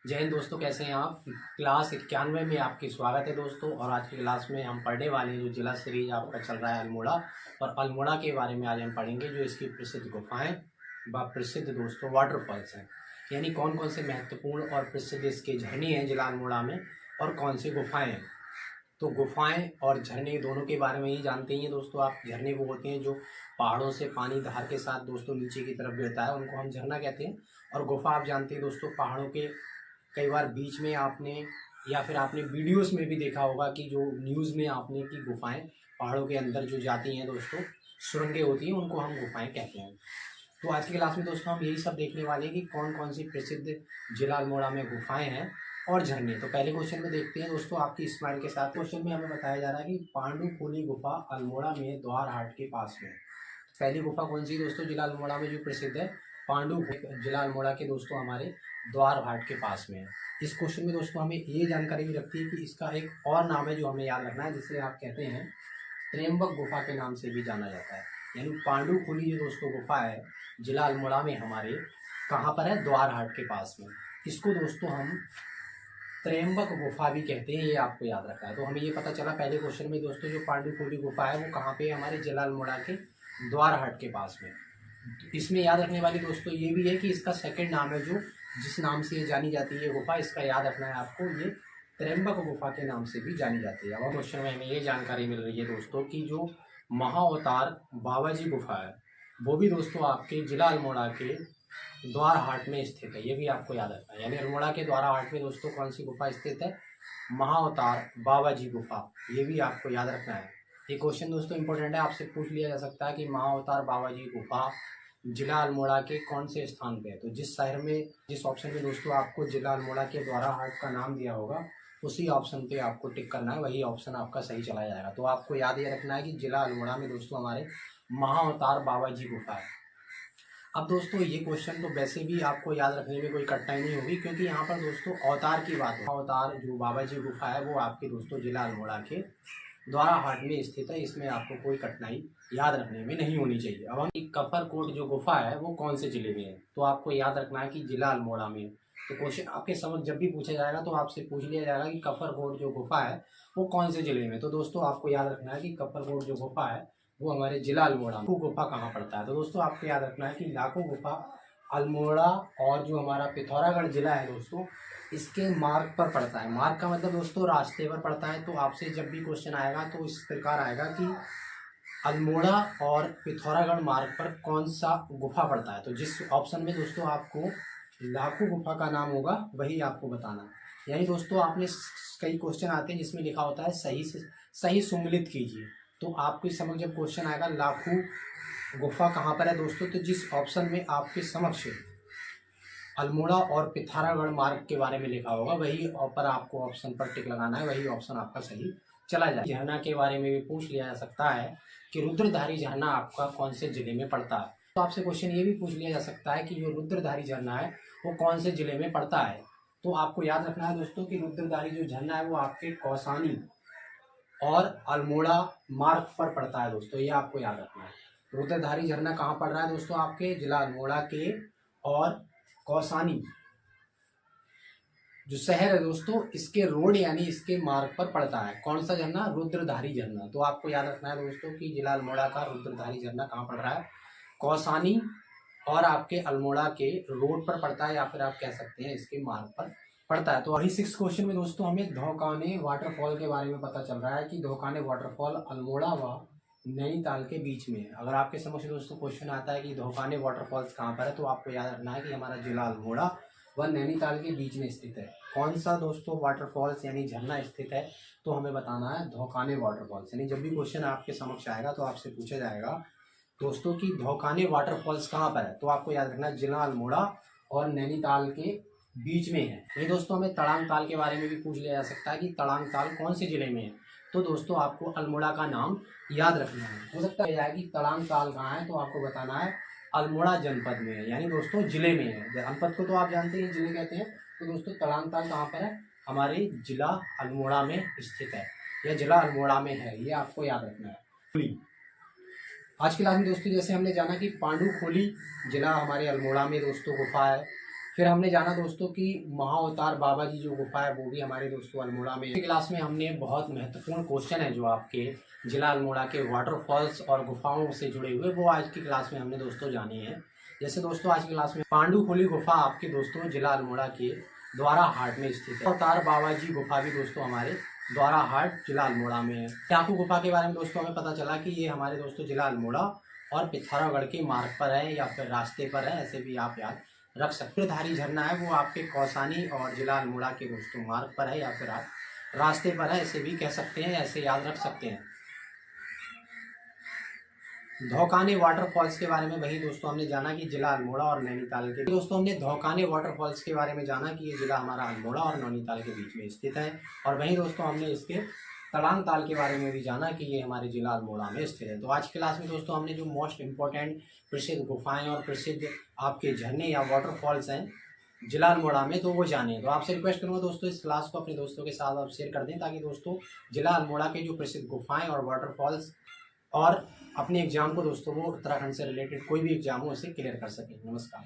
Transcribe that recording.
जय हिंद दोस्तों, कैसे हैं आप। क्लास 91 में आपकी स्वागत है दोस्तों। और आज की क्लास में हम पढ़ने वाले हैं जो जिला सीरीज आपका चल रहा है अल्मोड़ा। और अल्मोड़ा के बारे में आज हम पढ़ेंगे जो इसकी प्रसिद्ध गुफाएं व प्रसिद्ध दोस्तों वाटरफॉल्स हैं। यानी कौन कौन से महत्वपूर्ण और प्रसिद्ध इसके झरने हैं जिला अल्मोड़ा में और कौन सी गुफाएँ हैं। तो गुफाएं और झरने दोनों के बारे में ही जानते ही हैं दोस्तों आप। झरने वो होते हैं जो पहाड़ों से पानी धार के साथ दोस्तों नीचे की तरफ गिरता है, उनको हम झरना कहते हैं। और गुफा आप जानते हैं दोस्तों, पहाड़ों के कई बार बीच में आपने या फिर आपने वीडियोस में भी देखा होगा कि जो न्यूज़ में आपने की गुफाएं पहाड़ों के अंदर जो जाती हैं दोस्तों, सुरंगें होती हैं, उनको हम गुफाएं कहते हैं। तो आज की क्लास में दोस्तों हम यही सब देखने वाले हैं कि कौन कौन सी प्रसिद्ध जिला अल्मोड़ा में गुफाएं हैं और झरने। तो पहले क्वेश्चन में देखते हैं दोस्तों आपकी स्माइल के साथ। क्वेश्चन में हमें बताया जा रहा है कि पांडुखोली गुफा अल्मोड़ा में द्वार हाट के पास में। पहली गुफा कौन सी दोस्तों जिला अल्मोड़ा में जो प्रसिद्ध है, पांडु जिला अल्मोड़ा के दोस्तों हमारे द्वार हाट के पास में है। इस क्वेश्चन में दोस्तों हमें ये जानकारी भी रखती है कि इसका एक और नाम है जो हमें याद रखना है, जिसे आप कहते हैं त्र्यंबक गुफा के नाम से भी जाना जाता है। यानी पांडुखोली जो दोस्तों गुफा है जिला अल्मोड़ा में हमारे कहाँ पर है, द्वार हाट के पास में। इसको दोस्तों हम त्र्यंबक गुफा भी कहते हैं, ये आपको याद रखना है। तो हमें ये पता चला पहले क्वेश्चन में दोस्तों जो पांडुखोली गुफा है वो कहाँ पे है, हमारे जिला अल्मोड़ा के द्वार हाट के पास में। इसमें याद रखने वाली दोस्तों ये भी है कि इसका सेकंड नाम है जो जिस नाम से ये जानी जाती है गुफा, इसका याद रखना है आपको, ये त्र्यंबक गुफा के नाम से भी जानी जाती है। और क्वेश्चन में हमें ये जानकारी मिल रही है दोस्तों कि जो महाअवतार बाबा जी गुफा है वो भी दोस्तों आपके जिला अल्मोड़ा के द्वार हाट में स्थित है। ये भी आपको याद रखना है। यानी अल्मोड़ा के द्वारा हाट में दोस्तों कौन सी गुफा स्थित है, महाअवतार बाबा जी गुफा। ये भी आपको याद रखना है। ये क्वेश्चन दोस्तों इंपॉर्टेंट है, आपसे पूछ लिया जा सकता है कि महाअवतार बाबा जी गुफा जिला अल्मोड़ा के कौन से स्थान पे है। तो जिस शहर में जिस ऑप्शन में दोस्तों आपको जिला अल्मोड़ा के द्वारा हाट का नाम दिया होगा उसी ऑप्शन पे आपको टिक करना है, वही ऑप्शन आपका सही चला जाएगा। तो आपको याद ये रखना है कि जिला अल्मोड़ा में दोस्तों हमारे महाअवतार बाबा जी गुफा है। अब दोस्तों ये क्वेश्चन तो वैसे भी आपको याद रखने में कोई कठिनाई नहीं होगी, क्योंकि यहाँ पर दोस्तों अवतार की बात है। अवतार जो बाबा जी गुफा है वो आपके दोस्तों जिला अल्मोड़ा के द्वारा हाट में स्थित है। इसमें आपको कोई कठिनाई याद रखने में नहीं होनी चाहिए। अब हम कफरकोट जो गुफा है वो कौन से जिले में है, तो आपको याद रखना है कि जिला अल्मोड़ा में। तो क्वेश्चन आपके समझ जब भी पूछा जाएगा तो आपसे पूछ लिया जाएगा कि कफरकोट जो गुफा है वो कौन से जिले में। तो दोस्तों आपको याद रखना है कि कफरकोट जो गुफा है वो हमारे जिला अल्मोड़ा में। गुफा कहाँ पड़ता है, तो दोस्तों आपको याद रखना है कि लाखों गुफा अल्मोड़ा और जो हमारा पिथौरागढ़ जिला है दोस्तों इसके मार्ग पर पड़ता है। मार्ग का मतलब दोस्तों रास्ते पर पड़ता है। तो आपसे जब भी क्वेश्चन आएगा तो इस प्रकार आएगा कि अल्मोड़ा और पिथौरागढ़ मार्ग पर कौन सा गुफा पड़ता है। तो जिस ऑप्शन में दोस्तों आपको लाखों गुफा का नाम होगा वही आपको बताना है। यानी दोस्तों आपने कई क्वेश्चन आते हैं जिसमें लिखा होता है सही से सही सुमिलित कीजिए। तो आपके समझ जब क्वेश्चन आएगा लाखों गुफा कहाँ पर है दोस्तों, तो जिस ऑप्शन में आपके समक्ष अल्मोड़ा और पिथौरागढ़ मार्ग के बारे में लिखा होगा वही पर आपको ऑप्शन पर टिक लगाना है, वही ऑप्शन आपका सही चला जाए। झरना के बारे में भी पूछ लिया जा सकता है कि रुद्रधारी झरना आपका कौन से जिले में पड़ता है। तो आपसे क्वेश्चन ये भी पूछ लिया जा सकता है कि जो रुद्रधारी झरना है वो कौन से जिले में पड़ता है। तो आपको याद रखना है दोस्तों कि रुद्रधारी जो झरना है वो आपके कौसानी और अल्मोड़ा मार्ग पर पड़ता है दोस्तों, ये आपको याद रखना है। रुद्रधारी झरना कहाँ पड़ रहा है दोस्तों, आपके जिला अल्मोड़ा के और कौसानी जो शहर है दोस्तों इसके रोड यानी इसके मार्ग पर पड़ता है। कौन सा झरना, रुद्रधारी झरना। तो आपको याद रखना है दोस्तों कि जिला अल्मोड़ा का रुद्रधारी झरना कहाँ पड़ रहा है, कौसानी और आपके अल्मोड़ा के रोड पर पड़ता है, या फिर आप कह सकते हैं इसके मार्ग पर पड़ता है। तो वही 6 क्वेश्चन में दोस्तों हमें धौकाने वाटरफॉल के बारे में पता चल रहा है कि धौकाने वाटरफॉल अल्मोड़ा व नैनीताल के बीच में है। अगर आपके समझ दोस्तों क्वेश्चन आता है कि धौकाने वाटरफॉल्स कहाँ पर है, तो आपको याद रखना है कि हमारा जिला अल्मोड़ा व नैनीताल के बीच में स्थित है। कौन सा दोस्तों वाटरफॉल्स यानी झरना स्थित है, तो हमें बताना है धौकाने वाटरफॉल्स। यानी जब भी क्वेश्चन आपके समक्ष आएगा तो आपसे पूछा जाएगा दोस्तों कि धौकाने वाटरफॉल्स कहाँ पर है, तो आपको याद रखना है जिला अल्मोड़ा और नैनीताल के बीच में है। ये दोस्तों हमें तड़ांग ताल के बारे में भी पूछ लिया जा सकता है कि तड़ांग ताल कौन से जिले में है। तो दोस्तों आपको अल्मोड़ा का नाम याद रखना है। हो सकता है कि तड़ांग ताल कहाँ है, तो आपको बताना है अल्मोड़ा जनपद में है, यानी दोस्तों जिले में है। जनपद को तो आप जानते हैं जिले कहते हैं। तो दोस्तों तड़ांग ताल कहाँ पर है, हमारे जिला अल्मोड़ा में स्थित है या जिला अल्मोड़ा में है, ये आपको याद रखना है। आज की क्लास में दोस्तों जैसे हमने जाना कि पांडुखोली जिला हमारे अल्मोड़ा में दोस्तों गुफा है, फिर हमने जाना दोस्तों कि महाअवतार बाबा जी जो गुफा है वो भी हमारे दोस्तों अल्मोड़ा में। क्लास में हमने बहुत महत्वपूर्ण क्वेश्चन है जो आपके जिला अल्मोड़ा के वाटरफॉल्स और गुफाओं से जुड़े हुए, वो आज की क्लास में हमने दोस्तों जाने हैं। जैसे दोस्तों आज की क्लास में पांडुखोली गुफा आपके दोस्तों जिला अल्मोड़ा के द्वारा हाट में स्थित है। अवतार बाबा जी गुफा भी दोस्तों हमारे द्वारा हाट जिला अल्मोड़ा में है। टाकू गुफा के बारे में दोस्तों हमें पता चला कि ये हमारे दोस्तों जिला अल्मोड़ा और पिथौरागढ़ के मार्ग पर है या फिर रास्ते पर है, ऐसे भी आप याद रख सकते। धारी झरना है वो आपके कौसानी और जिला अल्मोड़ा के दोस्तों मार्ग पर है या फिर आप रास्ते पर है, ऐसे भी कह सकते हैं, ऐसे याद रख सकते हैं। धौकाने वाटरफॉल्स के बारे में वही दोस्तों हमने जाना कि जिला अल्मोड़ा और नैनीताल के दोस्तों हमने धौकाने वाटरफॉल्स के बारे में जाना कि ये जिला हमारा अल्मोड़ा और नैनीताल के बीच में स्थित है। और वहीं दोस्तों हमने इसके तलांग ताल के बारे में भी जाना कि ये हमारे जिला अल्मोड़ा में स्थित है। तो आज की क्लास में दोस्तों हमने जो मोस्ट इंपॉर्टेंट प्रसिद्ध गुफाएं और प्रसिद्ध आपके झरने या वाटरफॉल्स हैं जिला अल्मोड़ा में, तो वो जाने। तो आपसे रिक्वेस्ट करूँगा दोस्तों इस क्लास को अपने दोस्तों के साथ आप शेयर कर दें, ताकि दोस्तों जिला अल्मोड़ा के जो प्रसिद्ध गुफाएं और वाटरफॉल्स और अपने एग्जाम को दोस्तों वो उत्तराखंड से रिलेटेड कोई भी एग्जाम हो उसे क्लियर कर सकें। नमस्कार।